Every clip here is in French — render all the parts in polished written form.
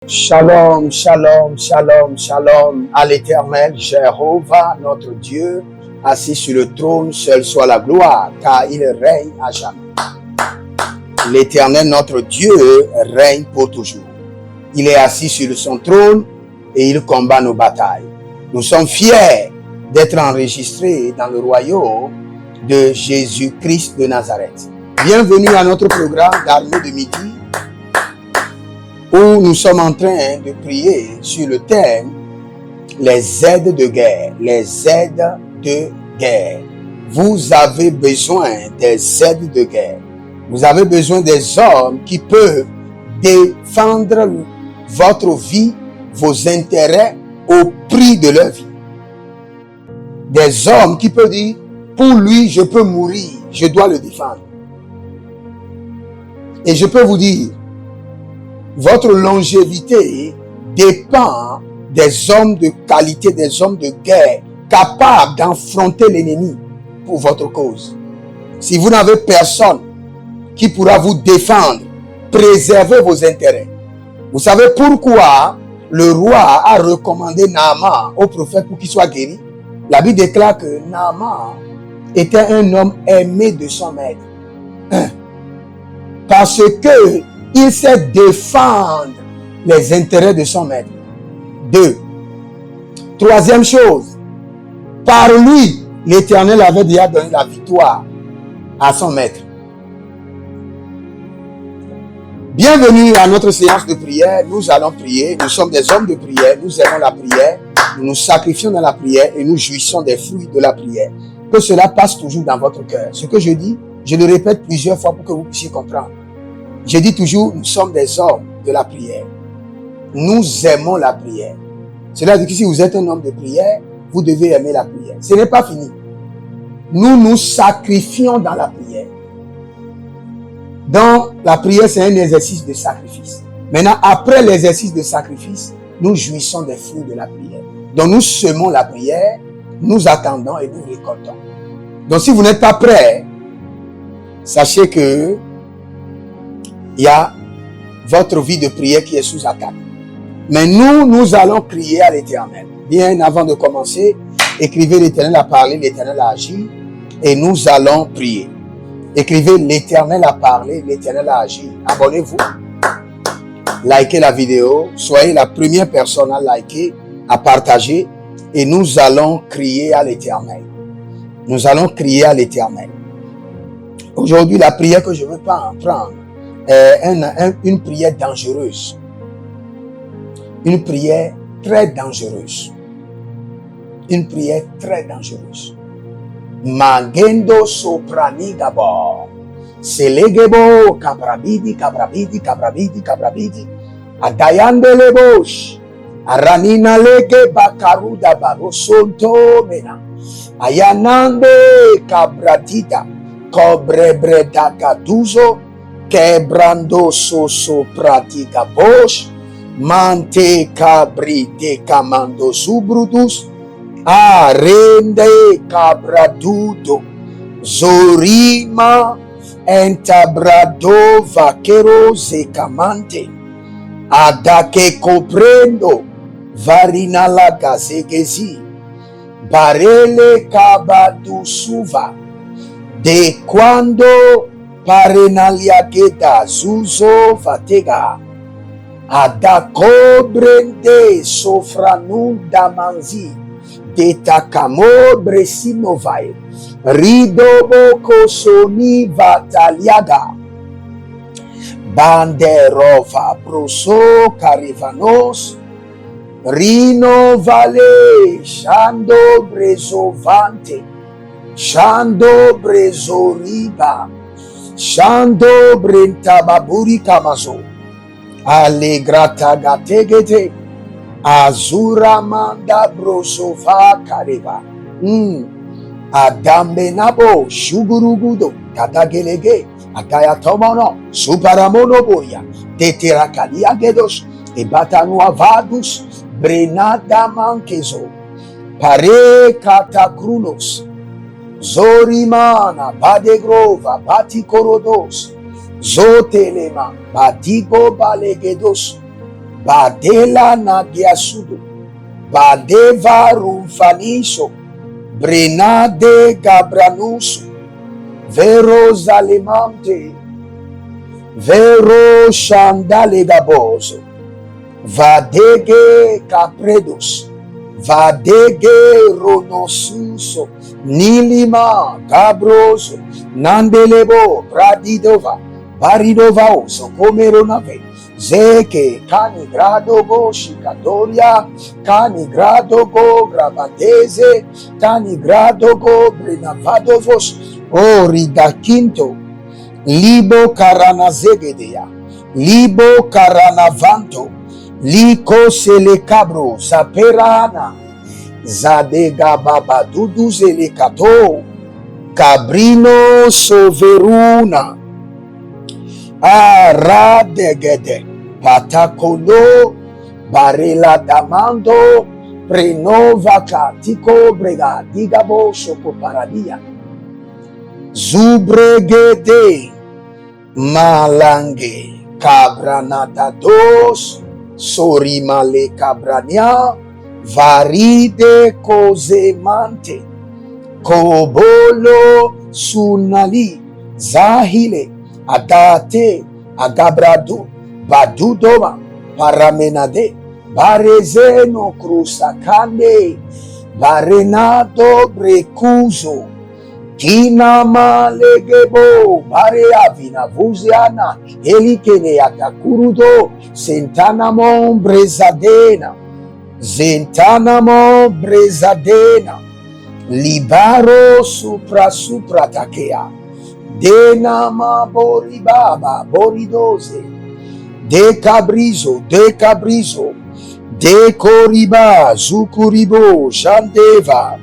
Shalom, shalom, shalom, shalom à l'Éternel, Jéhovah, notre Dieu, assis sur le trône, seul soit la gloire, car il règne à jamais. L'Éternel, notre Dieu, règne pour toujours. Il est assis sur son trône et il combat nos batailles. Nous sommes fiers d'être enregistrés dans le royaume de Jésus-Christ de Nazareth. Bienvenue à notre programme d'Armée de midi, où nous sommes en train de prier sur le thème les aides de guerre. Les aides de guerre. Vous avez besoin des aides de guerre. Vous avez besoin des hommes qui peuvent défendre votre vie, vos intérêts au prix de leur vie. Des hommes qui peuvent dire, pour lui, je peux mourir, je dois le défendre. Et je peux vous dire, votre longévité dépend des hommes de qualité, des hommes de guerre, capables d'affronter l'ennemi pour votre cause. Si vous n'avez personne qui pourra vous défendre, préserver vos intérêts. Vous savez pourquoi le roi a recommandé Naaman au prophète pour qu'il soit guéri? La Bible déclare que Naaman était un homme aimé de son maître. Parce que il sait défendre les intérêts de son maître. 2. Troisième chose, par lui, l'Éternel avait déjà donné la victoire à son maître. Bienvenue à notre séance de prière. Nous allons prier. Nous sommes des hommes de prière. Nous aimons la prière. Nous nous sacrifions dans la prière et nous jouissons des fruits de la prière. Que cela passe toujours dans votre cœur. Ce que je dis, je le répète plusieurs fois pour que vous puissiez comprendre. Je dis toujours, nous sommes des hommes de la prière. Nous aimons la prière. Cela veut dire que si vous êtes un homme de prière, vous devez aimer la prière. Ce n'est pas fini. Nous nous sacrifions dans la prière. Donc, la prière, c'est un exercice de sacrifice. Maintenant, après l'exercice de sacrifice, nous jouissons des fruits de la prière. Donc, nous semons la prière, nous attendons et nous récoltons. Donc, si vous n'êtes pas prêts, sachez que il y a votre vie de prière qui est sous attaque. Mais nous allons crier à l'Éternel. Bien avant de commencer, écrivez l'Éternel a parlé, l'Éternel a agi, et nous allons prier. Écrivez l'Éternel a parlé, l'Éternel a agi. Abonnez-vous, likez la vidéo, soyez la première personne à liker, à partager, et nous allons crier à l'Éternel. Nous allons crier à l'Éternel. Aujourd'hui, la prière que je veux prendre, une prière dangereuse. Une prière très dangereuse. Une prière très dangereuse. Magendo soprani gabo. Selegebo kabrabidi. Adayandele bosh. Aranina lege bakaruda barosonto mena. Ayanande kabradida. Cobrebreda gaduzo. Quebrando soso pratica bosh, mante cabri de camando subrudus, arende cabradudo, zorima entabrado vaquero zecamante, adake coprendo, varina la gazegezi, barele cabadu suva, de quando parenalia geda zuzo fatega ada cobrende sofranun damanzi de takamo bresinovai ridobo kosoni vataliaga banderova broso carivanos rino vale shando brezovante shando brezoriba Shando brenta baburi kamazo. Alegrata gategete. Azura manda brosova kareba. Adambe nabo shugurugudo. Katagelege. Ataya tomono. Suparamono boya. Teterakalia gedos. Ebatanu avadus. Brenada mankezo. Pare katakrunos. Zorimana, Badegrova, Batikorodos, Zotelema, Batigo Balegedos, Badela Nadiasudo, Badeva Rumfaniso, Brenade Gabranuso, Vero Zalemante, Vero Chandale Gaboso, Vadege Capredos, Vadege Ronosuso, Nilima Gabroso, Nandelebo, Bradidova, Baridovao, Socomeronave, Zeke, Canigrado Go, Chicatoria, Canigrado Go, Grabadeze, Canigrado Go, Brenavadovos, Orida Quinto, Libo Caranazegedea, Libo Caranavanto, Liko Selecabro, Zaperana, Zadega Baba Dudu Zelekato, Cabrino Soveruna, Aradegede, Patacono, Barela Damando, Prenova Catiko Brega, Digabo Soko Paradia, Zubregede, Malange, Cabranatados, Sorimale Cabrania, Varide Cozemante, Kobolo Sunali, Zahile, Adate, Agabradu, Badudoma, Paramenade, Barezeno Crusacande, Barenado Brecuso, Kinama Legebo, Bareavina Vuziana, Elikene Atakurudo, Sentanamon Brezadena, Zentanamon Brezadena, Libaro supra takea, Denama Boribaba, Boridoze, De Cabrizo, De Coriba, Zukuribo, Jandeva,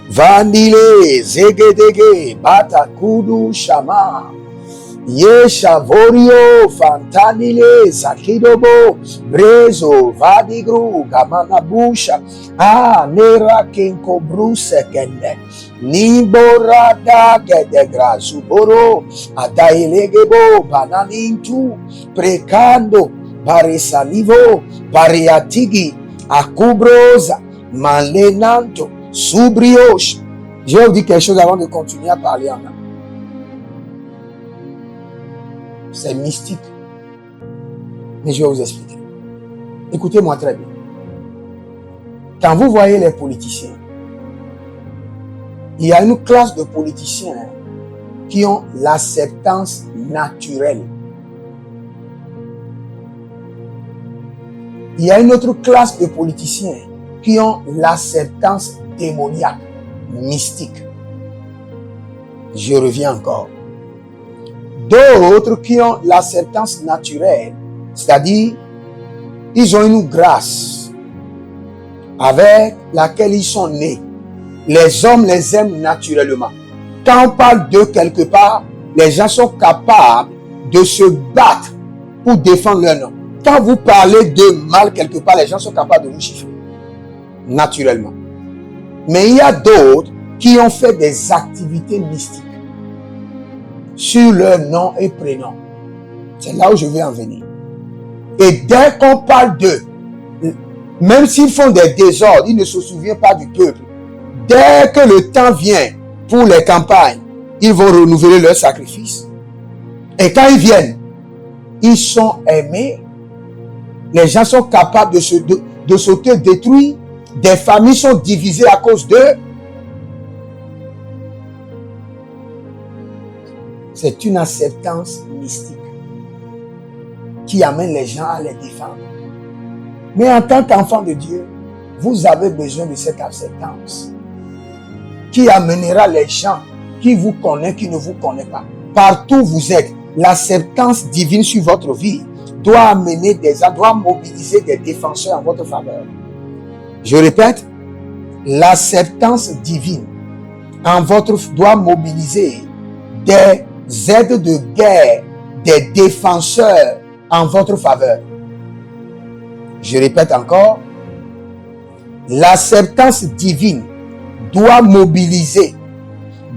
Vandile, Zegedege, Batakudu, Shama, Yeshavorio, Fantanile, Zakidobo, Brezo, Vadigru, Gamanabusha, Nera Kenko Brusekende, Niborada Gedegra, Zuboro, Adailegebo, Bananintu, Precando, Baresalivo, Bareatigi, Akubrosa, Malenanto, Subrioche. Je vais vous dire quelque chose avant de continuer à parler en langue. C'est mystique. Mais je vais vous expliquer. Écoutez-moi très bien. Quand vous voyez les politiciens, il y a une classe de politiciens qui ont l'acceptance naturelle. Il y a une autre classe de politiciens qui ont l'acceptance démoniaque, mystique. Je reviens encore. D'autres qui ont l'acceptance naturelle, c'est-à-dire, ils ont une grâce avec laquelle ils sont nés. Les hommes les aiment naturellement. Quand on parle d'eux quelque part, les gens sont capables de se battre pour défendre leur nom. Quand vous parlez de mal quelque part, les gens sont capables de vous chiffrer. Naturellement. Mais il y a d'autres qui ont fait des activités mystiques sur leur nom et prénom. C'est là où je vais en venir. Et dès qu'on parle d'eux, même s'ils font des désordres, ils ne se souviennent pas du peuple. Dès que le temps vient pour les campagnes, ils vont renouveler leurs sacrifices. Et quand ils viennent, ils sont aimés. Les gens sont capables de s'auto-détruire. Des familles sont divisées à cause d'eux. C'est une acceptance mystique qui amène les gens à les défendre. Mais en tant qu'enfant de Dieu, vous avez besoin de cette acceptance qui amènera les gens qui vous connaissent, qui ne vous connaissent pas. Partout où vous êtes, l'acceptance divine sur votre vie doit amener doit mobiliser des défenseurs en votre faveur. Je répète, l'acceptance divine doit mobiliser des aides de guerre, des défenseurs en votre faveur. Je répète encore, l'acceptance divine doit mobiliser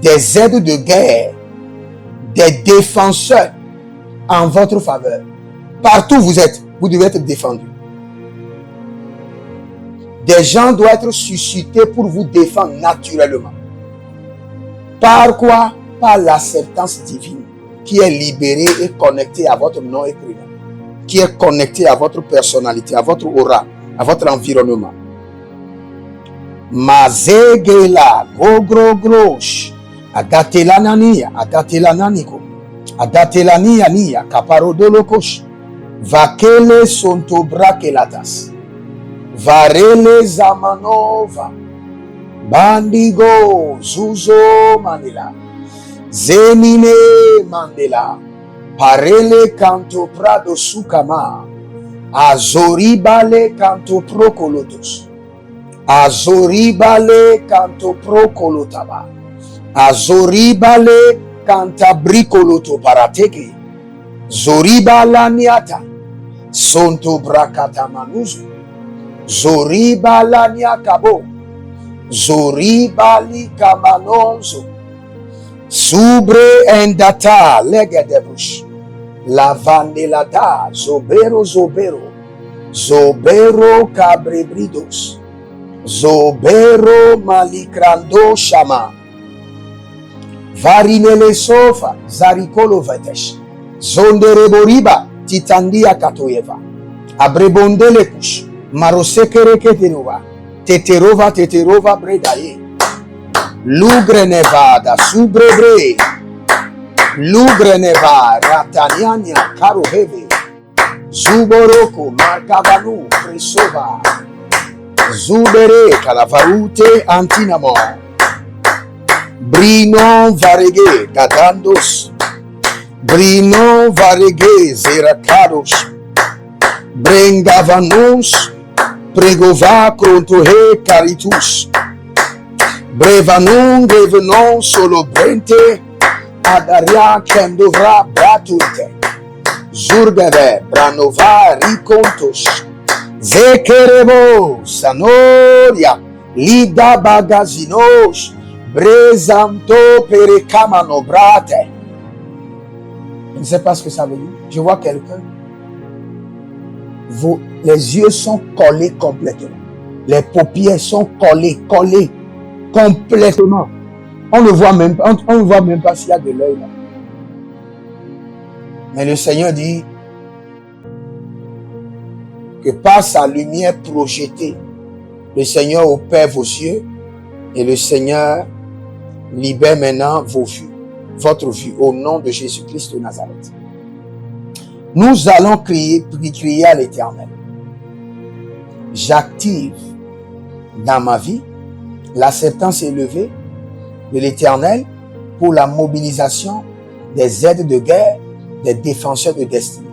des aides de guerre, des défenseurs en votre faveur. Partout où vous êtes, Vous devez être défendu. Des gens doivent être suscités pour vous défendre naturellement. Par quoi? Par l'acceptance divine qui est libérée et connectée à votre nom et prénom, qui est connectée à votre personnalité, à votre aura, à votre environnement. Mazegela, gogrogrosh, adatelanania, adatelananiko, adatelania, kaparodolokosh, vakele sontobrakelatas, varele zamanova, bandigo, zuzo manila, zenine mandela, parele canto prado sukama, azoribale canto procolotos, azoribale canto procolotaba, azoribale canta bricoloto parateke, zoribala niata, sonto bracata manuzu, zoribala niakabo, zoribali kamanonzo, subre endata legedebush, lavandelada, zobero zobero, zobero cabrebridos, zobero malikrando shama, varinele sofa, zarikolo vetesh, zondereboriba, titandia katoyeva, abrebondele kush, marosekere ketenova, teterova bredaye, lugre nevada, subrebre, lugre neva, rataniania, karoheve, zuboroko, markavanu, presova, zubere, kalavarute, antinamo, brino varege, gadandos, brino varege, zeracados, brengavanos, pregova, crontohe, caritus, brevanum, grevenon, solo brente, adaria, kendovra, bratute, zurgeve, branova, ricontos, zekerebo, sanoria, lida bagazinos, brezanto perecamano brate. Je ne sais pas ce que ça veut dire. Je vois quelqu'un. Les yeux sont collés complètement. Les paupières sont collées complètement. On ne voit même pas s'il y a de l'œil là. Mais le Seigneur dit que par sa lumière projetée, le Seigneur opère vos yeux et le Seigneur libère maintenant vos vues, votre vue, au nom de Jésus-Christ de Nazareth. Nous allons crier à l'Éternel. J'active dans ma vie l'acceptance élevée de l'Éternel pour la mobilisation des aides de guerre, des défenseurs de destinée.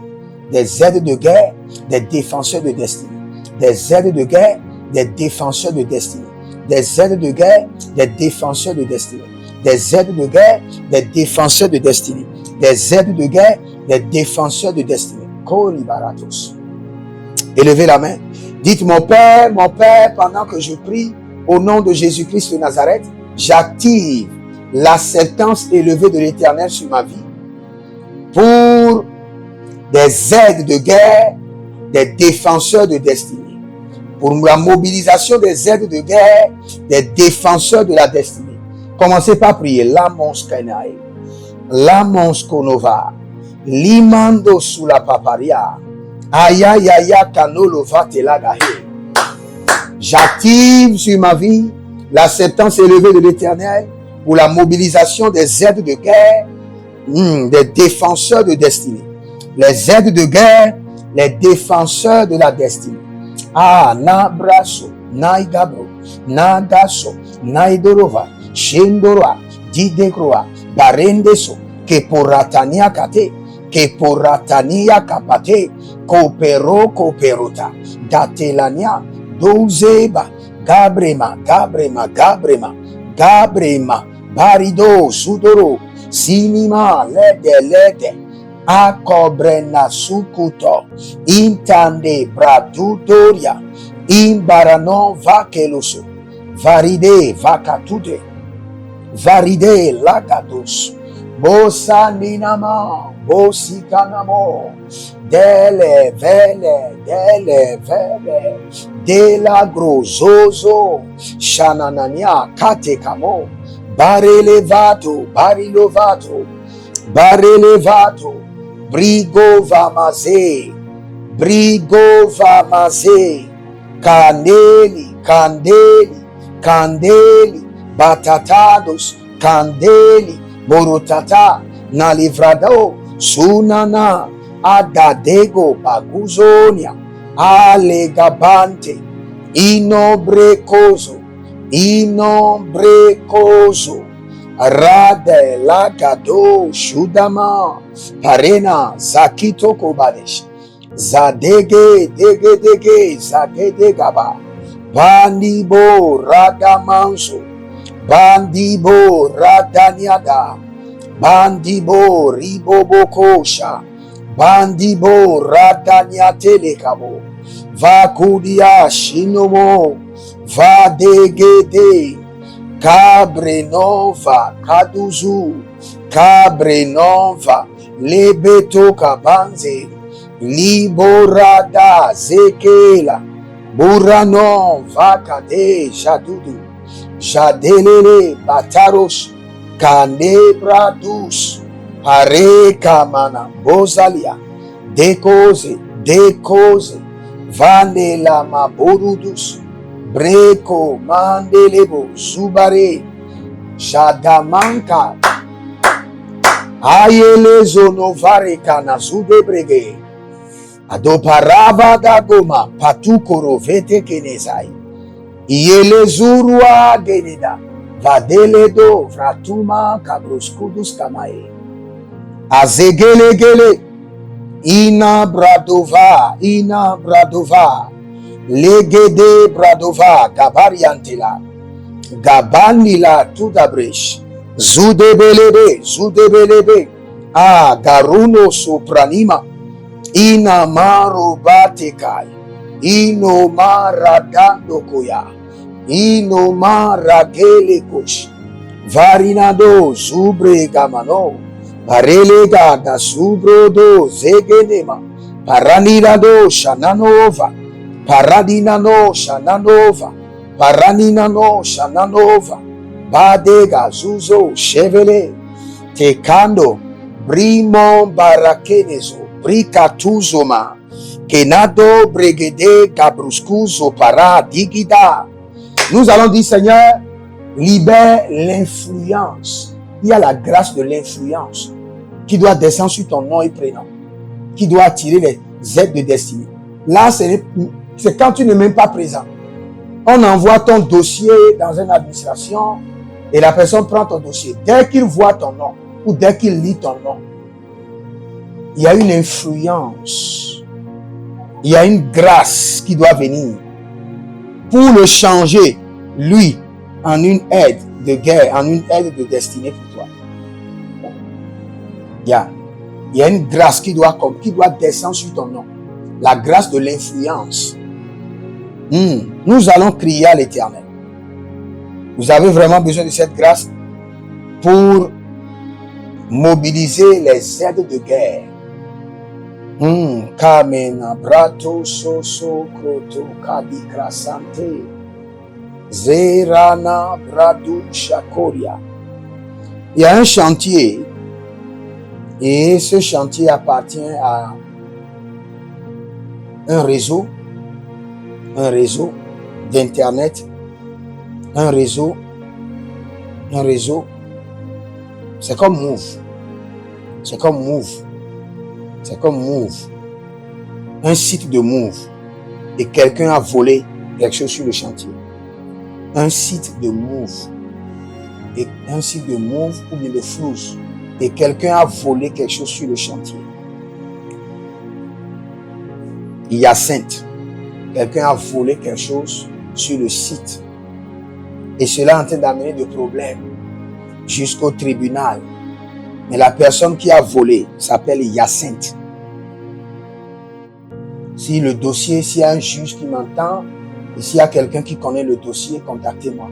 Des aides de guerre, des défenseurs de destinée. Des aides de guerre, des défenseurs de destinée. Des aides de guerre, des défenseurs de destinée. Des aides de guerre, des défenseurs de destinée. Des aides de guerre, des défenseurs de destinée. Kolibaratos. Élevez la main. Dites, mon Père, pendant que je prie, au nom de Jésus-Christ de Nazareth, j'active l'acceptance élevée de l'Éternel sur ma vie pour des aides de guerre, des défenseurs de destinée. Pour la mobilisation des aides de guerre, des défenseurs de la destinée. Commencez par prier. Lamons Kenae, Lamons Konova, Limando sous la paparia, Ayayaya Kanolo Vatelagahe. J'active sur ma vie l'acceptance élevée de l'Éternel pour la mobilisation des aides de guerre, des défenseurs de destinée. Les aides de guerre, les défenseurs de la destinée. Ah, Nabraso, Naigabro, Nagaso, Naidorova, Shendoroa, Didekroa, Barendeso, Keporatania Kate, Keporatania Kapate, Kooperota, Datelania, Dozeba, Gabrema, Barido, Sudoro, Sinima, Lede, Akobrena Sukuto, Intande Bradudoria, Imbarano Vakeloso, Varide Vakatude, Varide Lagados, Bosaninama, Bosikanamo, Dele, Vele, De la Grozozo, Shananania, Katekamo, Barelevato, Brigo Vamaze, Candeli, Batatados, Candeli, Borotata, Nalivrado, Sunana, Adadego, Baguzonia, Alegabante, Inobrecoso, Rade, Lagado, Shudama, Parena, Zakito Kobadesh, Zadege, Zagedegaba, Bandibo, Radamanso, Bandibo, Radaniada, Bandibo, Ribobokosha, Bandibo, Radaniatelekabo, Vakudia, Shinomo, Vadegede, Cabrenova, Kaduzu, Cabrenova, Lebeto Kabanze, Liborada, Zekela, Buranon, Vakade, Jadudu, Jadelele, Bataros, Canebradus, Parekamana, Bozalia, Decoze, Vanela Maborudus, Breco, Mandelebo, Zubare, Jadamanka, Ayele Zonovare Kanazude Brege, Adoparava da Goma, Patukoro Vete Kenezai, Iele Zurua Geneda, Vadeledo, Vratuma, Kabroskudus Kamae, Azegelegele, Ina Bradova, Legede Bradova, Gabariantela, Gabanila Tudabresh, Zudebelebe, Garuno Sopranima, Ina Maro Batekai, Ino Maradando Koya, Ino Maragelekosh, Varinado Zubre Gamano, Parelega da Subrodo Zegenema, Paranirado Shananova, Paradinano Shananova, Badega Zuzo Chevele, Tekando, Brimo Barakenezo, Bricatuzoma, Kenado Bregede Gabruscuzo Para Digida. Nous allons dire, Seigneur, libère l'influence. Il y a la grâce de l'influence qui doit descendre sur ton nom et prénom, qui doit attirer les aides de destinée. Là, c'est quand tu n'es même pas présent. On envoie ton dossier dans une administration et la personne prend ton dossier. Dès qu'il voit ton nom ou dès qu'il lit ton nom, il y a une influence, il y a une grâce qui doit venir pour le changer, lui, en une aide de guerre, en une aide de destinée pour toi. Il y a une grâce qui doit descendre sur ton nom. La grâce de l'influence. Nous allons crier à l'Éternel. Vous avez vraiment besoin de cette grâce pour mobiliser les aides de guerre. Kamena brato soso kroto kadikra sante zerana bradu shakoria. Il y a un chantier et ce chantier appartient à un réseau d'internet, un réseau. C'est comme Move. Un site de Move. Et quelqu'un a volé quelque chose sur le chantier. Un site de Move ou bien de Flouze. Et quelqu'un a volé quelque chose sur le chantier. Hyacinthe. Quelqu'un a volé quelque chose sur le site. Et cela est en train d'amener des problèmes jusqu'au tribunal. Mais la personne qui a volé s'appelle Hyacinthe. Si le dossier, s'il y a un juge qui m'entend, et s'il y a quelqu'un qui connaît le dossier, contactez-moi.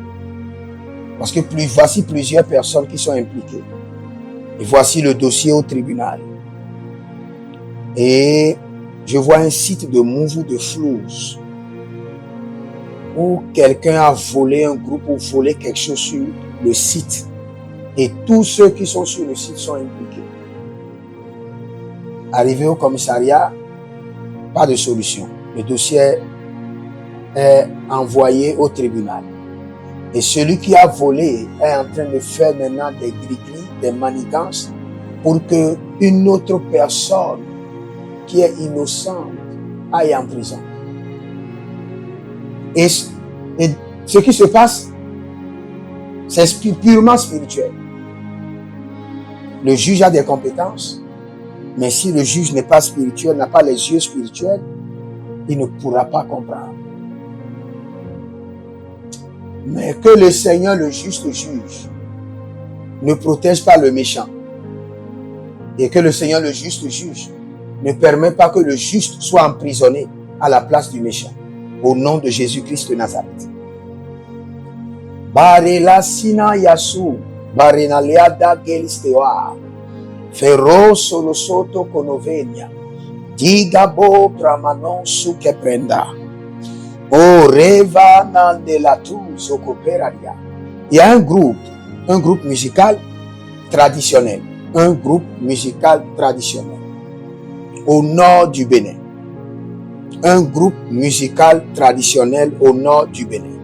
Parce que voici plusieurs personnes qui sont impliquées. Et voici le dossier au tribunal. Et je vois un site de Mouvu de Flouze où quelqu'un a volé un groupe ou volé quelque chose sur le site. Et tous ceux qui sont sur le site sont impliqués. Arrivé au commissariat, pas de solution. Le dossier est envoyé au tribunal. Et celui qui a volé est en train de faire maintenant des gris-gris, des manigances pour que une autre personne qui est innocente aille en prison. Et ce qui se passe, c'est purement spirituel. Le juge a des compétences, mais si le juge n'est pas spirituel, n'a pas les yeux spirituels, il ne pourra pas comprendre. Mais que le Seigneur, le juste juge, ne protège pas le méchant. Et que le Seigneur, le juste juge, ne permet pas que le juste soit emprisonné à la place du méchant. Au nom de Jésus-Christ de Nazareth. Barela sina yasu, barena leada gelistewa, ferro solo soto konovenia, digabo pramanon su que prenda. Oh, reva nan de la tuzo cooperaria. Il y a un groupe musical traditionnel, au nord du Bénin. Un groupe musical traditionnel au nord du Bénin.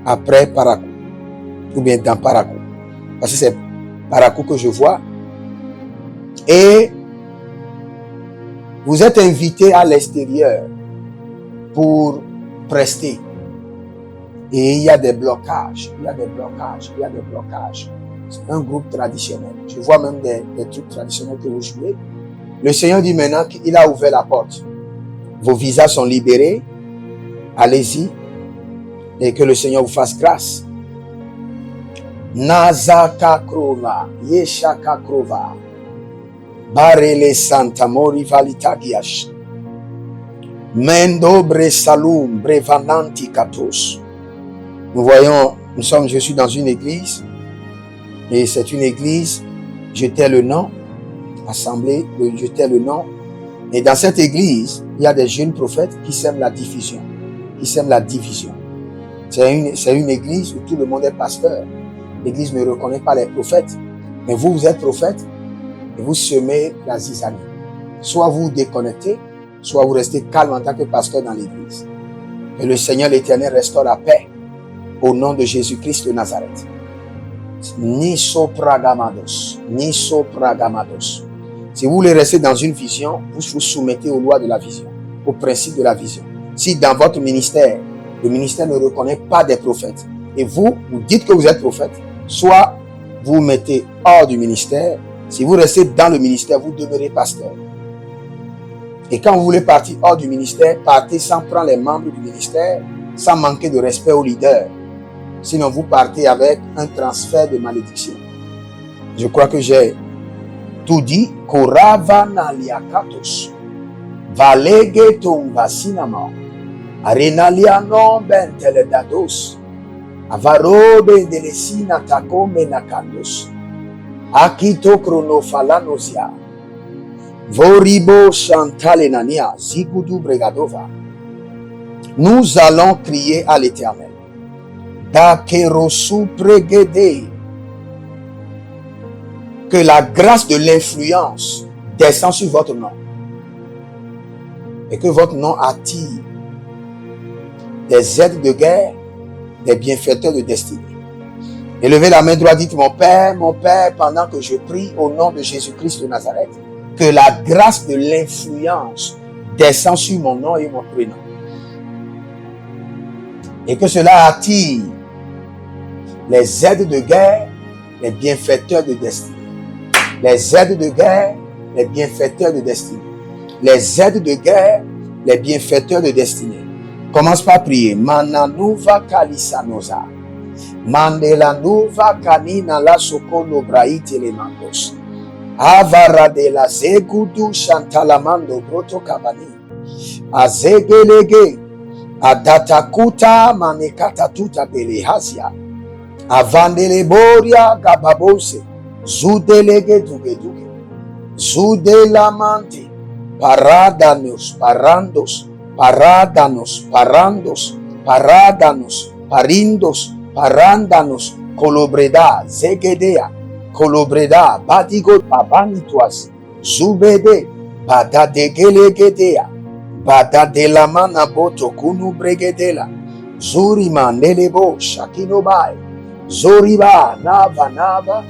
Après Parakou, ou bien dans Parakou. Parce que c'est Parakou que je vois. Et vous êtes invité à l'extérieur pour prester. Et il y a des blocages. C'est un groupe traditionnel. Je vois même des trucs traditionnels que vous jouez. Le Seigneur dit maintenant qu'il a ouvert la porte. Vos visas sont libérés. Allez-y. Et que le Seigneur vous fasse grâce. Nazaka Krova, Yeshaka Krova, Barele Santa Mori Valitagiash, Mendobre Salum, Brevananti Katos. Je suis dans une église, et c'est une église, je tais le nom, assemblée, je tais le nom, et dans cette église, il y a des jeunes prophètes qui sèment la division, C'est une église où tout le monde est pasteur. L'église ne reconnaît pas les prophètes. Mais vous êtes prophète et vous semez la zizanie. Soit vous vous déconnectez, soit vous restez calme en tant que pasteur dans l'église. Et le Seigneur l'Éternel restaure la paix au nom de Jésus-Christ de Nazareth. Niso pragamados. Si vous voulez rester dans une vision, vous vous soumettez aux lois de la vision, aux principes de la vision. Si dans votre ministère, le ministère ne reconnaît pas des prophètes, et vous dites que vous êtes prophète, soit vous vous mettez hors du ministère. Si vous restez dans le ministère, vous demeurez pasteur. Et quand vous voulez partir hors du ministère, partez sans prendre les membres du ministère, sans manquer de respect aux leaders. Sinon, vous partez avec un transfert de malédiction. Je crois que j'ai tout dit. Koravanaliakatos, Valegetum vasinama, Arenalianon benteledados, Avarobe de lesina takome nakandos, Akito chronofalanosia, Voribo chantalenania, Zigudu bregadova. Nous allons crier à l'Éternel. Dakerosu pregede. Que la grâce de l'influence descend sur votre nom. Et que votre nom attire des aides de guerre, des bienfaiteurs de destinée. Élevez la main droite, dites mon Père, pendant que je prie au nom de Jésus-Christ de Nazareth, que la grâce de l'influence descend sur mon nom et mon prénom. Et que cela attire les aides de guerre, les bienfaiteurs de destinée. Les aides de guerre, les bienfaiteurs de destinée. Les aides de guerre, les bienfaiteurs de destinée. Commence par prier. Mananuva kalisanoza. Mandela nuva kanina la sokono braiti le mandos. Avara de la zegudu chantalamando broto kabani. Azegelege. Adatakuta manekata tuta belehazia. Avandele boria gababose. Zudelege dugeduge. Zudelamante. Paradanos, parandos, paradanos, parandos, paradanos, parindos, parándanos, colobreda, zegedea, colobreda, badigo, abanituas, zubede, badadegelegedea, badadelamana boto kunu bregedela, zurima nelebo, shakinobai, zoriba, nava,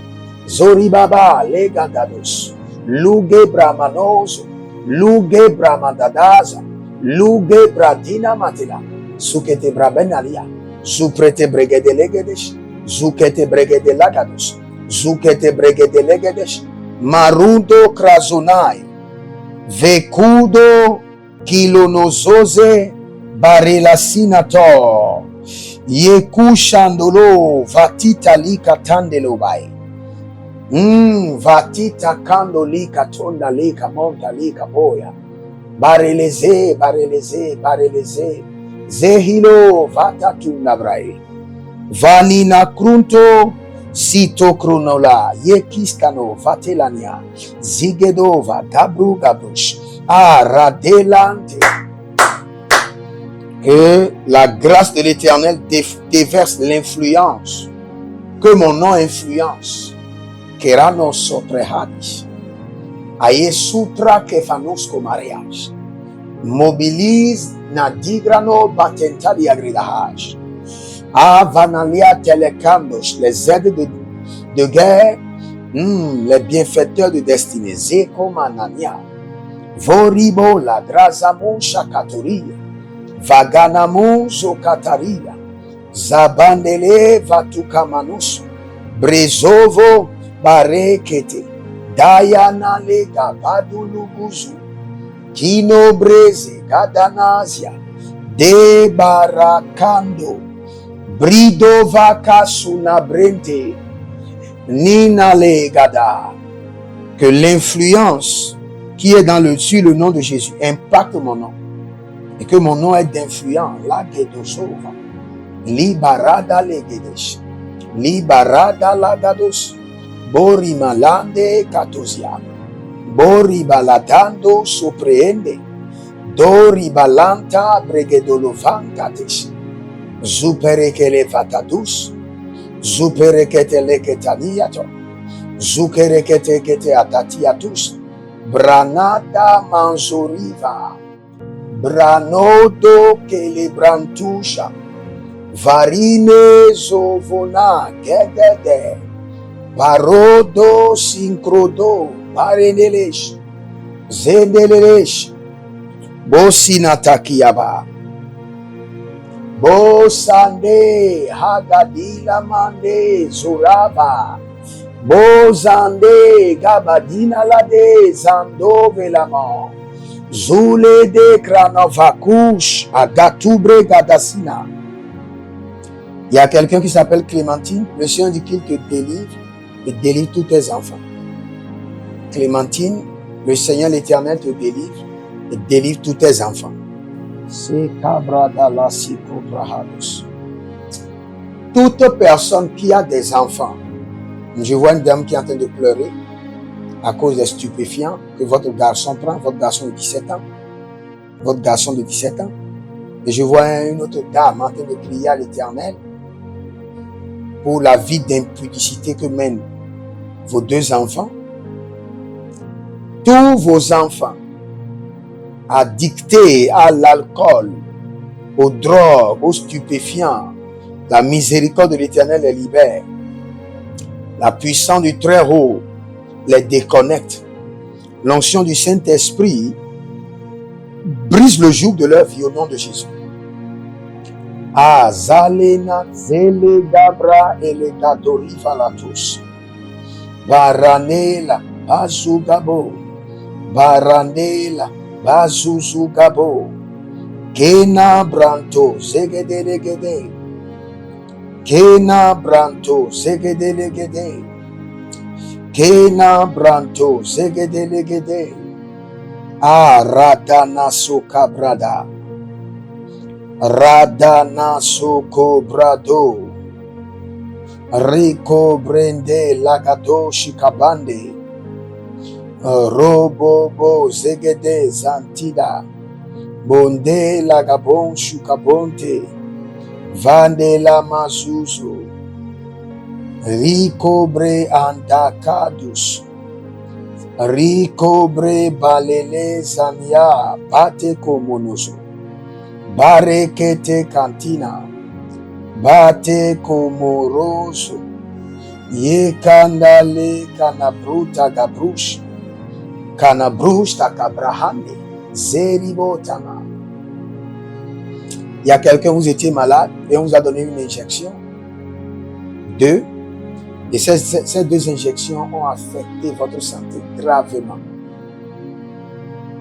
zoribaba, legadados, luge bramanoso, luge bramadadaza, luge bradina matila, sukete brabenalia, zuprete bregedelegedesh, zukete bregedelegados, zukete bregedelegedesh, marudo krazonai, vekudo kilonozoze barela sinator, yeku shandolo vatita lika tandelo bai. Vatita kando lika tonda lika monta lika boya. Bareleze, bareleze, bareleze. Zehilo vatatunda brai. Vanina krunto sito kronola. Yekiskano vatelania. Zigedova gabru gabrush. Radelante. Que la grâce de l'Éternel déverse l'influence. Que mon nom influence. Kerano soprehadis. Aye supra kefanusko mariage. Mobilise na digrano batenta di agridahaj. Avanalia telecandos, les aides de guerre, les bienfaiteurs de destinée. Zeko manania. Voribo la grazamu shakatoria. Vaganamu zokataria. Zabandele vatukamanus. Brezovo barekete. Dayana lega baduluguzu. Kino breze gadanazia. De barakando. Brido vakasuna brente. Nina legada. Que l'influence qui est sur le nom de Jésus impacte mon nom. Et que mon nom est d'influence. La gedosova. Libarada legedesh. Libarada lagados. Bori malande katozia. Bori baladando soprehende. Dori balanta bregedolovankatesh. Zuperekele vatadus. Zuperekete leketaniato. Zukerekete kete atatiatus. Branada manzoriva. Branodo kelebrantusha. Varine zovona gegede. Parodo sinkrodo. Parenelesh. Zendelelesh. Bosinatakiaba. Bosande hagadila mande zuraba. Bozande gabadina lade zando velama. Zule de kranovakush agatubre gadasina. Il y a quelqu'un qui s'appelle Clémentine. Le Seigneur dit qu'il te délivre et délivre tous tes enfants. Clémentine, le Seigneur l'Éternel te délivre et délivre tous tes enfants. C'est Kabradala Sikobrahados. Toute personne qui a des enfants, je vois une dame qui est en train de pleurer à cause des stupéfiants que votre garçon prend, votre garçon de 17 ans, votre garçon de 17 ans. Et je vois une autre dame en train de crier à l'Éternel pour la vie d'impudicité que mènent vos deux enfants. Tous vos enfants addictés à l'alcool, aux drogues, aux stupéfiants, la miséricorde de l'Éternel les libère. La puissance du Très-Haut les déconnecte. L'onction du Saint-Esprit brise le joug de leur vie au nom de Jésus. Zalena, Zele, Gabra, et les Gadori Valatus. Baranela, Bazugabo. Baranela, Bazuzugabo. Kena Branto, Zegedelegede. Kena Branto, Zegedelegede. Kena Branto, Zegedelegede. Radana Sokabrada. Radana Sokobrado. Rico brende lagado shikabande. Robobo zegede zantida. Bonde lagabon shukabonte. Vande la mazuzo. Ricobre andakadus. Ricobre balele zania bate komonoso. Barekete cantina. Bate komoroso. Ye kandale kanabruta gabrush. Kanabrush takabrahande. Zeribotama. Il y a quelqu'un, vous étiez malade et on vous a donné une injection. 2. Et ces 2 injections ont affecté votre santé gravement.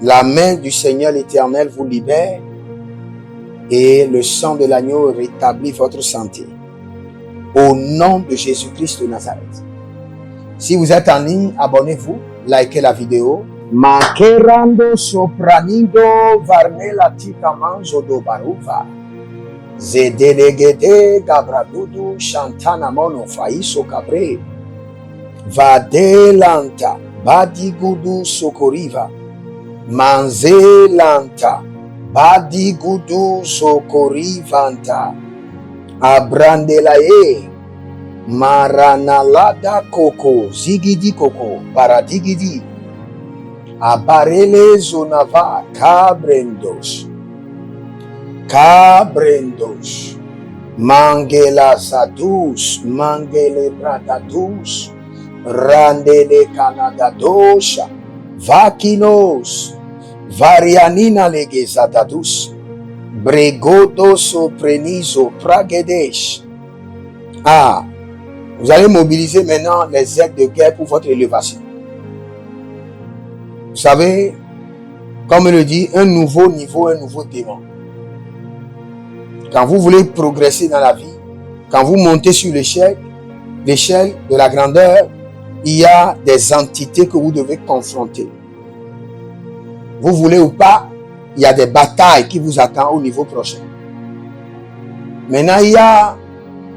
La main du Seigneur l'Éternel vous libère et le sang de l'agneau rétablit votre santé. Au nom de Jésus-Christ de Nazareth. Si vous êtes en ligne, abonnez-vous, likez la vidéo. Makerando sopranido varnela tika manzo do baruva. Zedelegede gabradudu shantana mono faiso cabre. Vadelanta badigudu sokoriva. Manzelanta badigudu sokorivanta. Abrandelae maranalada koko zigidi koko paradigidi. Abarele zonava kabrendos. Cabrendos, Mangela Sadus, Mangele Bradadus, Randele Canadadosha, Vakinos, Varianina Legezadadus, Bregodo Sopreniso, Pragedesh. Ah, vous allez mobiliser maintenant les aides de guerre pour votre élévation. Vous savez, comme le dit, un nouveau niveau, un nouveau démon. Quand vous voulez progresser dans la vie, quand vous montez sur l'échelle de la grandeur, il y a des entités que vous devez confronter. Vous voulez ou pas, il y a des batailles qui vous attendent au niveau prochain. Maintenant, il y a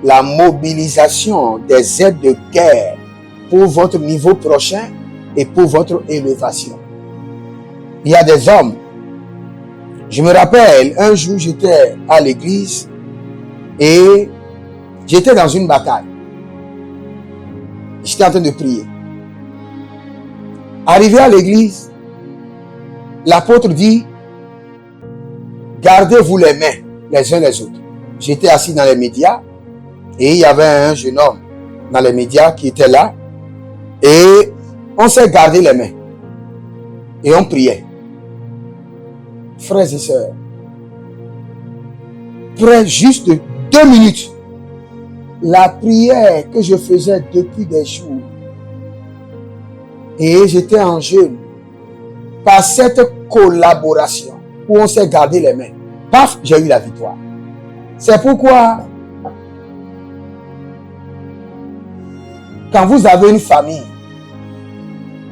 la mobilisation des aides de guerre pour votre niveau prochain et pour votre élévation. Il y a des hommes. Je me rappelle, un jour, j'étais à l'église et j'étais dans une bataille. J'étais en train de prier. Arrivé à l'église, l'apôtre dit, gardez-vous les mains les uns les autres. J'étais assis dans les médias et il y avait un jeune homme dans les médias qui était là et on s'est gardé les mains et on priait. Frères et sœurs, près juste de 2 minutes, la prière que je faisais depuis des jours, et j'étais en jeûne, par cette collaboration où on s'est gardé les mains, paf, j'ai eu la victoire. C'est pourquoi, quand vous avez une famille,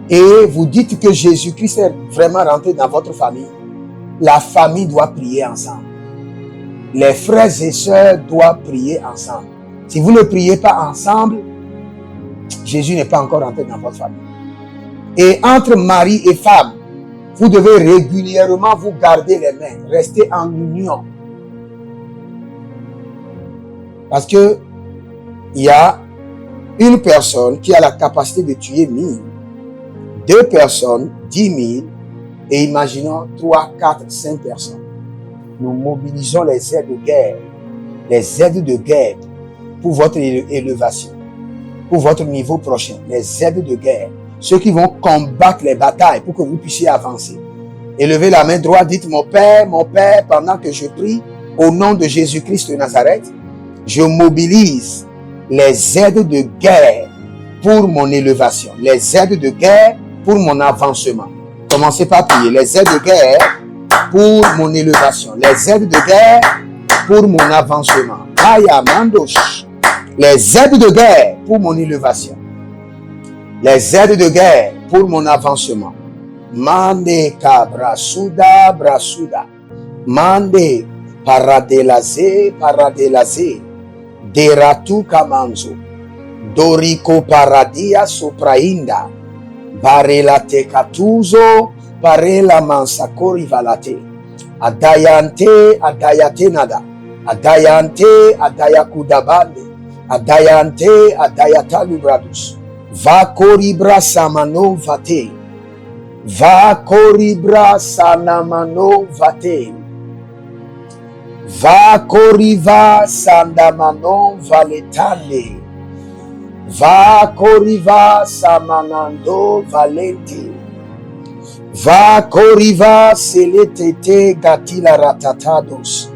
et vous dites que Jésus-Christ est vraiment rentré dans votre famille, la famille doit prier ensemble. Les frères et sœurs doivent prier ensemble. Si vous ne priez pas ensemble, Jésus n'est pas encore rentré dans votre famille. Et entre mari et femme, vous devez régulièrement vous garder les mains, rester en union. Parce que il y a une personne qui a la capacité de tuer 1000, 2 personnes, 10 000, et imaginons 3, 4, 5 personnes. Nous mobilisons les aides de guerre, pour votre élévation, pour votre niveau prochain, les aides de guerre, ceux qui vont combattre les batailles pour que vous puissiez avancer. Élevez la main droite, dites mon Père, pendant que je prie, au nom de Jésus-Christ de Nazareth, je mobilise les aides de guerre pour mon élévation, les aides de guerre pour mon avancement. Commencez par prier. Les aides de guerre pour mon élévation. Les aides de guerre pour mon avancement. Les aides de guerre pour mon élévation. Les aides de guerre pour mon avancement. Mande kabrasuda brasuda. Mande paradelaze. Deratu kamanzo. Dorico paradia soprainda. Barela tekatuzo, barela mansakori valate. Adayante, adayate nada. Adayante, adayakudabande. Adayante, adayata libradus. Va koribra samano vate. Va koribra sanamano vate. Va koriva sandamano valetande. Va koriva samanando valente. Va koriva seletete gatila ratatados.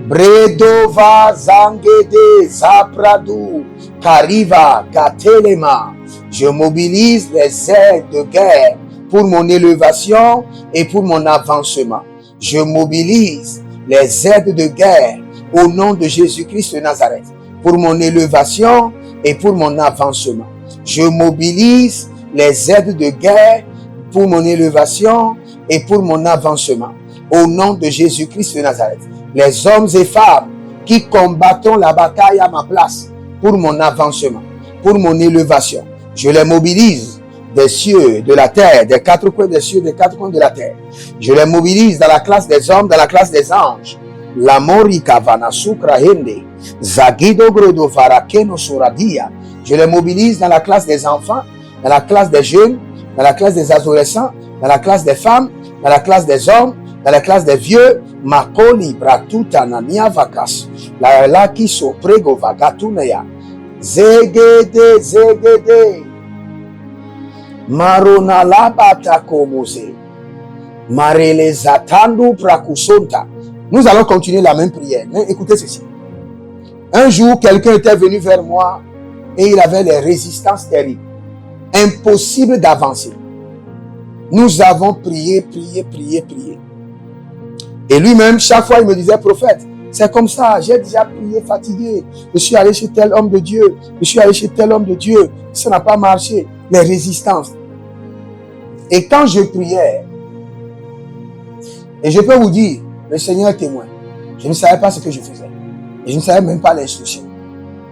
Bredo va zangede zapradu kariva gatelema. Je mobilise les ailes de guerre pour mon élévation et pour mon avancement. Je mobilise les aides de guerre au nom de Jésus-Christ de Nazareth pour mon élévation et pour mon avancement. Je mobilise les aides de guerre pour mon élévation et pour mon avancement au nom de Jésus-Christ de Nazareth. Les hommes et femmes qui combattront la bataille à ma place pour mon avancement, pour mon élévation, je les mobilise des cieux, de la terre, des quatre coins des cieux, des quatre coins de la terre. Je les mobilise dans la classe des hommes, dans la classe des anges. La morika vanasukra hende, zagido grodo varakeno suradia. Je les mobilise dans la classe des enfants, dans la classe des jeunes, dans la classe des adolescents, dans la classe des femmes, dans la classe des hommes, dans la classe des vieux. Makoli bratuta nania vakas. La laki soprego vagatuneya. Zegede, zegede. Maronalabata komose. Marele zatandu prakusonta. Nous allons continuer la même prière. Mais écoutez ceci. Un jour, quelqu'un était venu vers moi et il avait les résistances terribles. Impossible d'avancer. Nous avons prié, prié, prié, prié. Et lui-même, chaque fois, il me disait, prophète, c'est comme ça, j'ai déjà prié, fatigué. Je suis allé chez tel homme de Dieu. Je suis allé chez tel homme de Dieu. Ça n'a pas marché. Les résistances. Et quand je priais, et je peux vous dire, le Seigneur est témoin. Je ne savais pas ce que je faisais. Et je ne savais même pas l'instruction.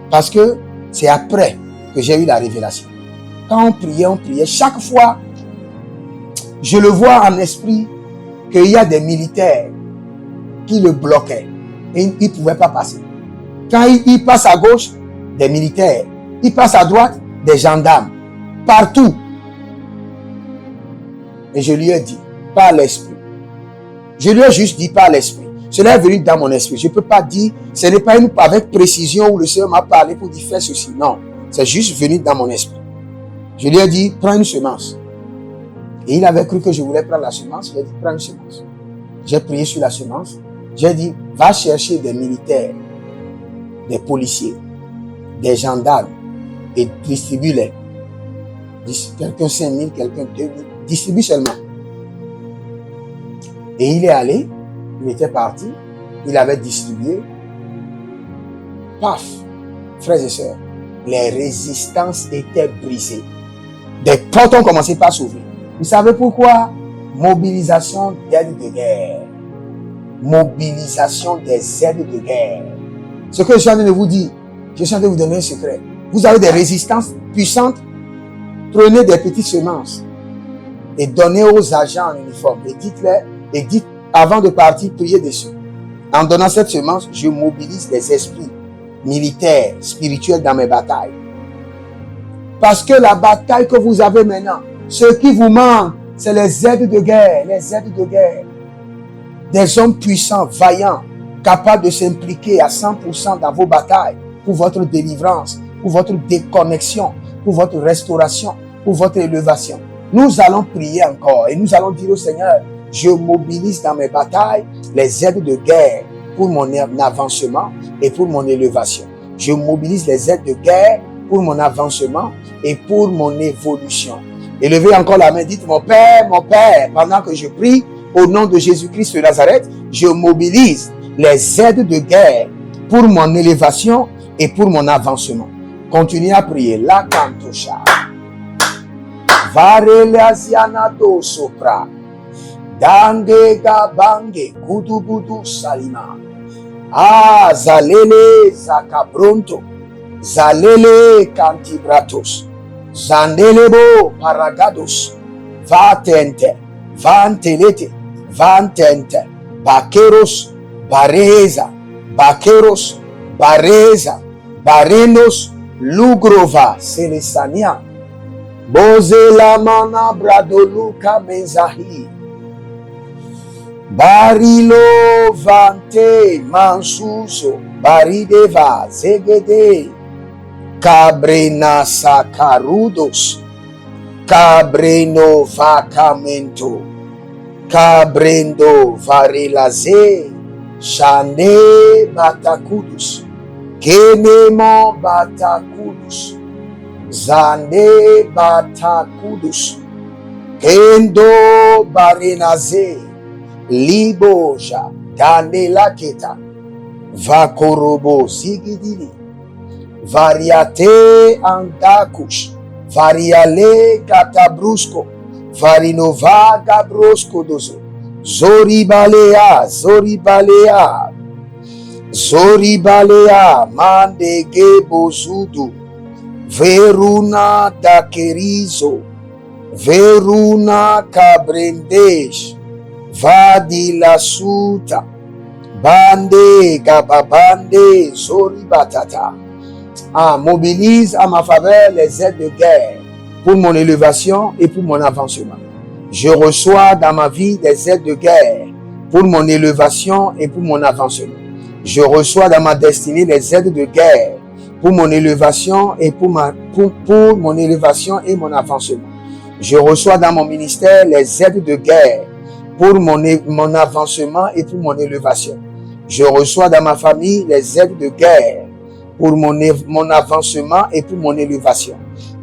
Parce que c'est après que j'ai eu la révélation. Quand on priait, chaque fois, je le vois en esprit qu'il y a des militaires qui le bloquaient et il ne pouvait pas passer. Quand il passe à gauche, des militaires. Il passe à droite, des gendarmes. Partout. Et je lui ai dit, par l'esprit. Je lui ai juste dit par l'esprit. Cela est venu dans mon esprit. Je ne peux pas dire, ce n'est pas avec précision où le Seigneur m'a parlé pour dire faire ceci. Non, c'est juste venu dans mon esprit. Je lui ai dit, prends une semence. Et il avait cru que je voulais prendre la semence. J'ai dit, prends une semence. J'ai prié sur la semence. J'ai dit, va chercher des militaires, des policiers, des gendarmes et distribue-les. Quelqu'un 5 000, quelqu'un 2 000. Distribue seulement. Et il est allé, il était parti, il avait distribué. Paf, frères et sœurs, les résistances étaient brisées. Des portes ont commencé par s'ouvrir. Vous savez pourquoi? Mobilisation d'aides de guerre. Mobilisation des aides de guerre. Ce que je suis en train de vous dire, je suis en train de vous donner un secret. Vous avez des résistances puissantes. Prenez des petites semences et donnez aux agents en uniforme. Et dites-les, et dites, avant de partir, priez dessus. En donnant cette semence, je mobilise les esprits militaires, spirituels dans mes batailles. Parce que la bataille que vous avez maintenant, ce qui vous manque, c'est les aides de guerre, les aides de guerre. Des hommes puissants, vaillants, capables de s'impliquer à 100% dans vos batailles pour votre délivrance, pour votre déconnexion, pour votre restauration, pour votre élévation. Nous allons prier encore et nous allons dire au Seigneur, je mobilise dans mes batailles les aides de guerre pour mon avancement et pour mon élévation. Je mobilise les aides de guerre pour mon avancement et pour mon évolution. Élevez encore la main, dites mon Père, pendant que je prie au nom de Jésus-Christ de Nazareth, je mobilise les aides de guerre pour mon élévation et pour mon avancement. Continuez à prier. La cantosha. Varelazianado sopra. Dange gabange kudubudu salima. Ah, zalele zakabronto. Zalele cantibratos. Zandelebo paragados. Vatente. Vantelete. Vantente. Baqueros. Bareza. Baqueros. Bareza. Barenos. Lugrova. Selesania. Bozela mana bradoluka menzahi. Barilo vante mansuso. Barideva zegede. Cabrena sacarudos. Cabreno vacamento. Cabrendo varilaze. Chane batacudus. Kenemo batacudus. Zande batakudus. Kendo barenaze. Liboja. Dandelaketa. Vakorobo zigidili. Variate andakush. Variale katabrusco. Varinova gabrosco dozo. Zoribalea. Zoribalea. Zoribalea. Mandege bozudu. Veruna dakerizo. Veruna kabrendesh. Vadilasuta. Bande gababande zoribatata. Mobilise à ma faveur les aides de guerre pour mon élévation et pour mon avancement. Je reçois dans ma vie des aides de guerre pour mon élévation et pour mon avancement. Je reçois dans ma destinée les aides de guerre pour mon élévation et pour mon élévation et mon avancement. Je reçois dans mon ministère les aides de guerre pour mon avancement et pour mon élévation. Je reçois dans ma famille les aides de guerre pour mon avancement et pour mon élévation.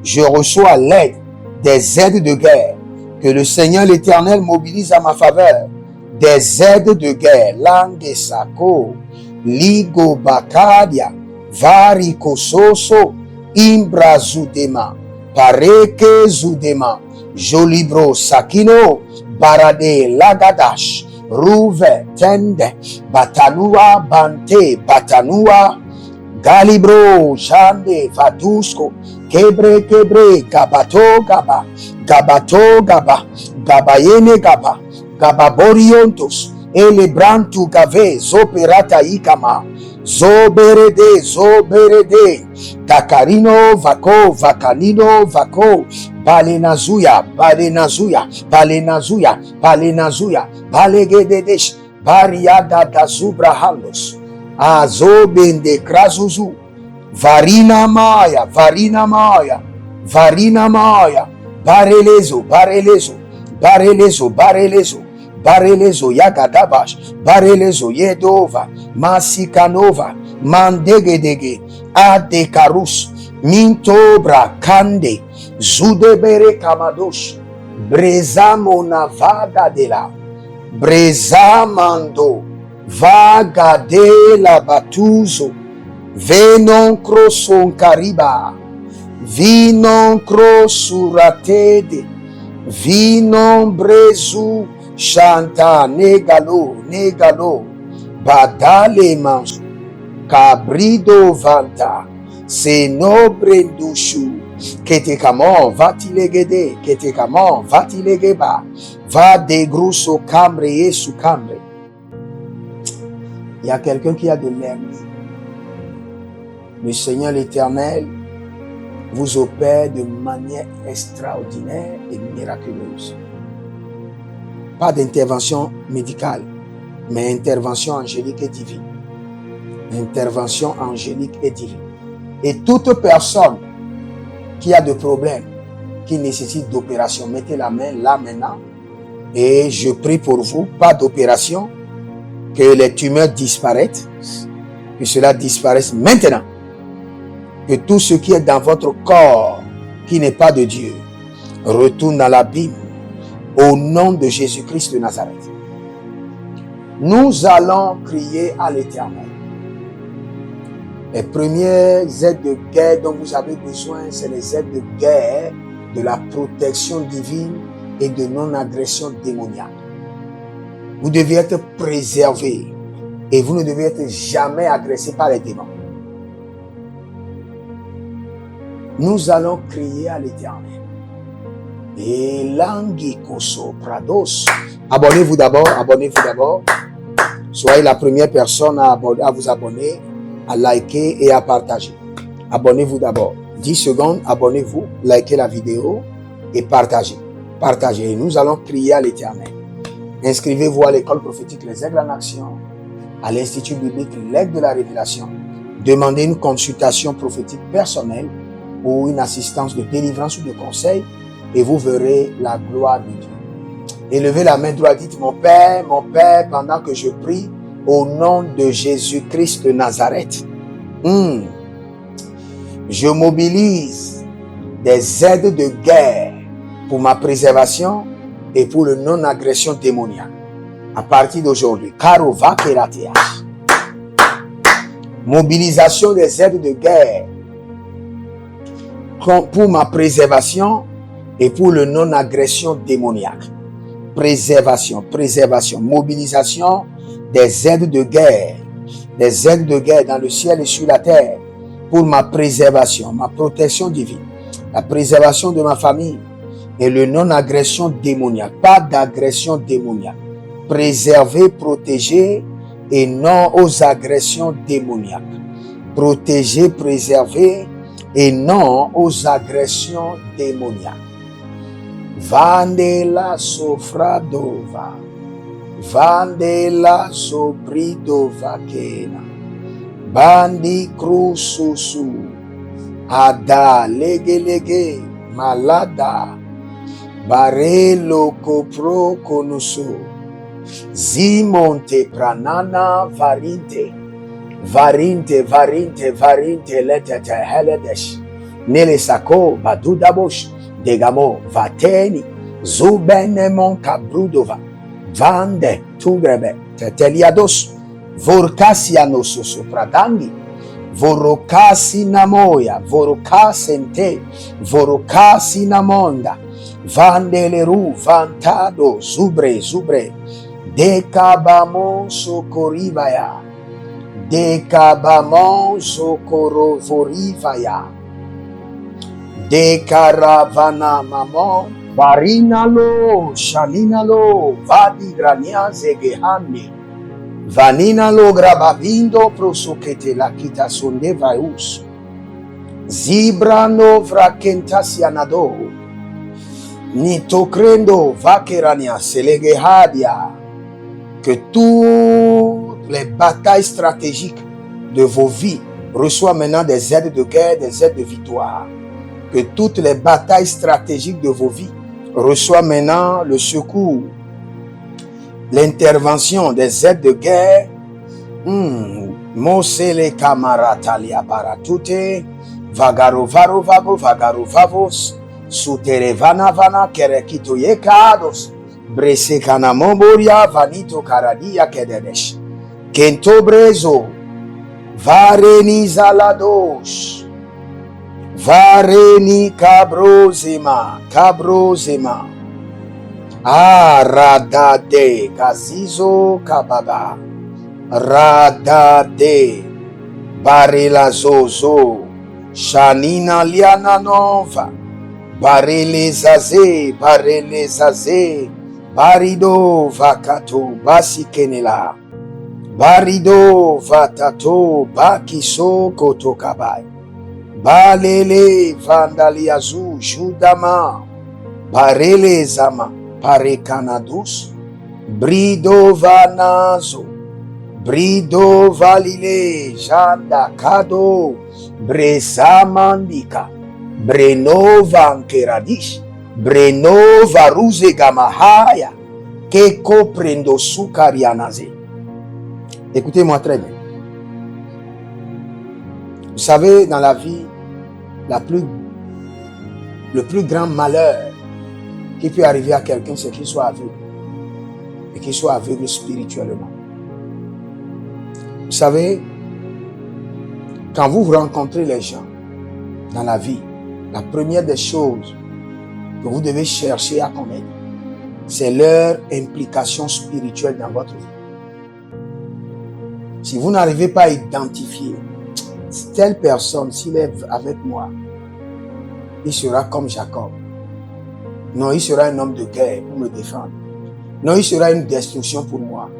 Je reçois l'aide des aides de guerre que le Seigneur l'Éternel mobilise à ma faveur. Des aides de guerre. Langue sako, ligo bakadia, variko soso, imbra zudema, pareke zudema, jolibro sakino, barade lagadash, rouve tende, batanua bante, batanua, galibro, jande, vadusco, kebre, gabato, gaba, gabayene, gaba, gababoriontos, elebrantu gave, zoperata ikama, zoberede, takarino, vakanino, balenazuya, balegededesh, bariada da zubrahandos, azobende krazuzu, varina maya, barelezo, yagadabash, barelezo, yedova, masikanova, mandegedege, adekarus, mintobra, kande, zudebere kamadosh, brezamona vaga de la, brezamando, vaga de la batuzo, venon croson cariba, vinon crosuratede, vinon brezu, chanta negalo, badale mans, cabrido vanta, senobrendushu, ketekamon vatilegede, ketekamon vatilegeba, va de grosso cambre et sous cambre. Il y a quelqu'un qui a de l'hernie. Le Seigneur l'Éternel vous opère de manière extraordinaire et miraculeuse. Pas d'intervention médicale, mais intervention angélique et divine. Intervention angélique et divine. Et toute personne qui a des problèmes, qui nécessite d'opération, mettez la main là maintenant et je prie pour vous, pas d'opération, que les tumeurs disparaissent, que cela disparaisse maintenant. Que tout ce qui est dans votre corps, qui n'est pas de Dieu, retourne dans l'abîme au nom de Jésus-Christ de Nazareth. Nous allons crier à l'Éternel. Les premières aides de guerre dont vous avez besoin, c'est les aides de guerre de la protection divine et de non-agression démoniaque. Vous devez être préservé et vous ne devez être jamais agressé par les démons. nous allons crier à l'Éternel. Et Langi Koso Prados. Abonnez-vous d'abord, abonnez-vous d'abord. Soyez la première personne à vous abonner, à liker et à partager. Abonnez-vous d'abord. 10 secondes, abonnez-vous, likez la vidéo et partagez. Partagez. Nous allons prier à l'Éternel. Inscrivez-vous à l'école prophétique Les Aigles en Action, à l'Institut biblique L'Aigle de la Révélation. Demandez une consultation prophétique personnelle ou une assistance de délivrance ou de conseil et vous verrez la gloire de Dieu. Élevez la main droite, dites mon Père, pendant que je prie au nom de Jésus-Christ de Nazareth. Je mobilise des aides de guerre pour ma préservation et pour le non-agression démoniaque. À partir d'aujourd'hui, Karova Keratea. Mobilisation des aides de guerre pour ma préservation et pour le non-agression démoniaque. Préservation, mobilisation des aides de guerre dans le ciel et sur la terre pour ma préservation, ma protection divine, la préservation de ma famille et le non-agression démoniaque. Pas d'agression démoniaque. Préserver, protéger et non aux agressions démoniaques. Protéger, préserver et non aux agressions démoniaques. Vandela sofradova, vandela sobridova kena, bandi krususu, ada lege malada, barelo kopro konusu, zimonte pranana varinte letete heledesh, nele sako badudabosh, Degamo, Vateni, Zubenemon Kabrudova, Vande, Tugrebe, Teteliados, Vorkasianos Sopradangi, Vorokasi Namoya, Vorokasente, Vorokasi Namonda, Vandeleru, Vantado, Zubre, Decabamon Socorivaya, Decabamon Socorovorivaya, de caravana mamon, varinalo, shalinalo, vadi grania zegehane, vaninalo grabavindo prosokete la kita sonde vaus, zibrano vrakentasianado, nitocrendo vakerania selegehadia, que toutes les batailles stratégiques de vos vies reçoivent maintenant des aides de guerre, des aides de victoire. Que toutes les batailles stratégiques de vos vies reçoivent maintenant le secours, l'intervention des aides de guerre. Mosele kamaratalia baratute, vagaro vagos, sutere vana kerekito yekados, brese kanamoboria vanito karadia kededesh, kento brezo, varenizalados. Vareni cabrosema, radade, gazizo kababa, radade, barilazozo, shanina liana nova, barelezaze, barido vakato, basikenela, barido vatato, bakiso kotokabai. Balele vandaliazu judama, barele zama, parekanadus, brido vanazo, brido valile, janda kado, bresamandika, brenova ankeradish, brenova ruze gamahaya, keko prendo sukarianaze. Écoutez-moi très bien. Vous savez, dans la vie, le plus grand malheur qui peut arriver à quelqu'un, c'est qu'il soit aveugle. Et qu'il soit aveugle spirituellement. Vous savez, quand vous rencontrez les gens dans la vie, la première des choses que vous devez chercher à connaître, c'est leur implication spirituelle dans votre vie. Si vous n'arrivez pas à identifier telle personne, s'il est avec moi, il sera comme Jacob. Non, il sera un homme de guerre pour me défendre. Non, il sera une destruction pour moi.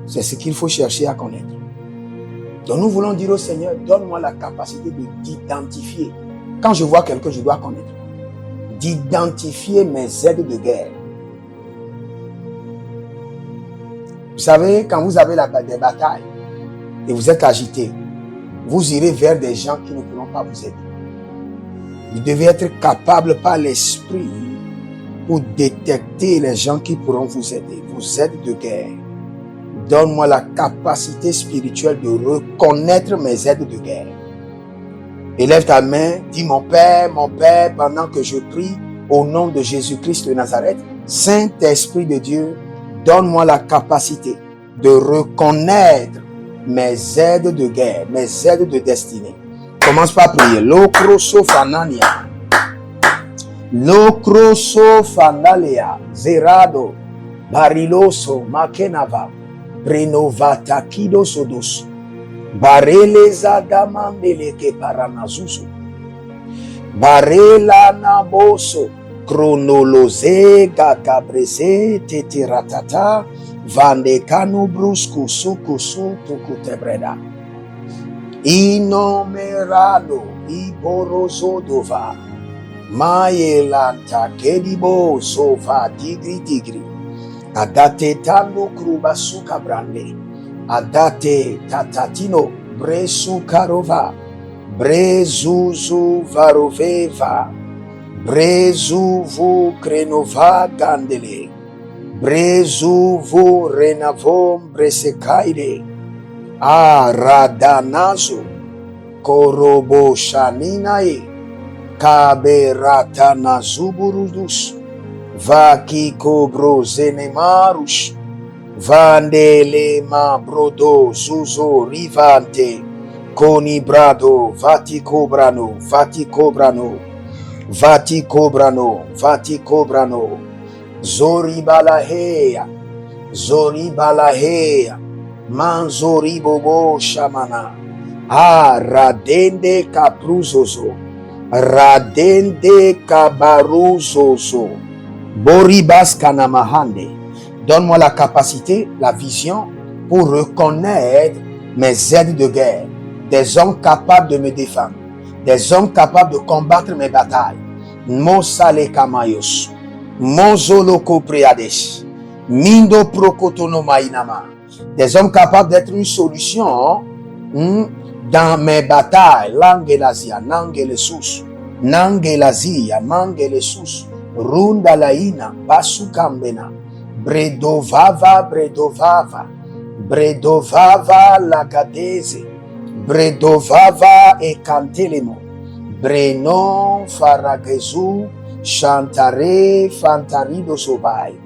C'est ce qu'il faut chercher à connaître. Donc nous voulons dire au Seigneur, donne-moi la capacité d'identifier. Quand je vois quelqu'un, je dois connaître. D'identifier mes aides de guerre. Vous savez, quand vous avez des batailles et vous êtes agité, vous irez vers des gens qui ne pourront pas vous aider. Vous devez être capable par l'esprit pour détecter les gens qui pourront vous aider, vos aides de guerre. Donne-moi la capacité spirituelle de reconnaître mes aides de guerre. Élève ta main, dis mon Père, pendant que je prie au nom de Jésus-Christ de Nazareth, Saint-Esprit de Dieu, donne-moi la capacité de reconnaître mes aides de guerre, mes aides de destinée. Commence par prier. Lokroso fanania. Lokroso fanalea. Zerado. Bariloso makenava. Brenovata kido sodos. Bareleza damandele ke paranazuzo. Barela naboso. Chronoloze gagabreze tetiratata. Vandekanu brusku sukusu tukutebreda. Inomerado iborozodova. Mayelanta kedibo sofa digri. Adate tano krubasuka brande. Adate tatatino bresu karova. Brezuzu varoveva. Brezuvu krenova gandele. Brezuvu renavom bresekaide. Aradanazo korobo shaninae kaberata nazuburudus vaki kobro zenemarus vandele ma brodo zuzo rivante konibrado vati kobrano zoribalaheya Manzori bobo shamana. Radende kapruzozo. Radende kabaruzozo. Boribas kanamahande. Donne-moi la capacité, la vision pour reconnaître mes aides de guerre. Des hommes capables de me défendre. Des hommes capables de combattre mes batailles. Mosale kamayos. Mozolo kopreades. Mindo prokotono mainama. Des hommes capables d'être une solution dans mes batailles. Langelasia, nangelesus, nangelazia, mangelesus, rundalaina, basukambena, bredovava, lagadeze, bredovava e cantelemo, brenon faragezu, chantare, fantarido sobai.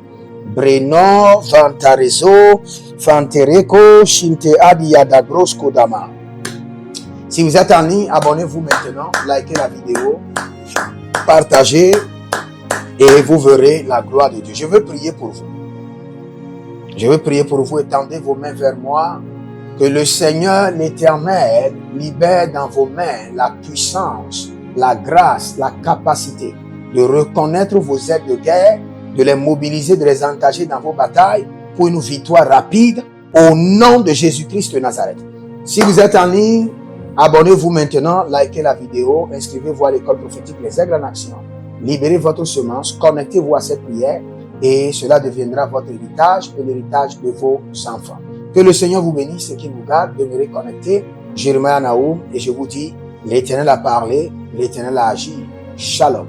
Breno, Vantarezo, Fantereko, Shinte Adiada Brosko Dama. Si vous êtes en ligne, abonnez-vous maintenant, likez la vidéo, partagez et vous verrez la gloire de Dieu. Je veux prier pour vous. Je veux prier pour vous. Étendez vos mains vers moi. Que le Seigneur l'Éternel libère dans vos mains la puissance, la grâce, la capacité de reconnaître vos aides de guerre, de les mobiliser, de les engager dans vos batailles pour une victoire rapide au nom de Jésus-Christ de Nazareth. Si vous êtes en ligne, abonnez-vous maintenant, likez la vidéo, inscrivez-vous à l'école prophétique Les Aigles en Action. Libérez votre semence, connectez-vous à cette prière et cela deviendra votre héritage et l'héritage de vos enfants. Que le Seigneur vous bénisse et qu'il vous garde. Demeurez connectés. Jérémie Naoum et je vous dis, l'Éternel a parlé, l'Éternel a agi. Shalom.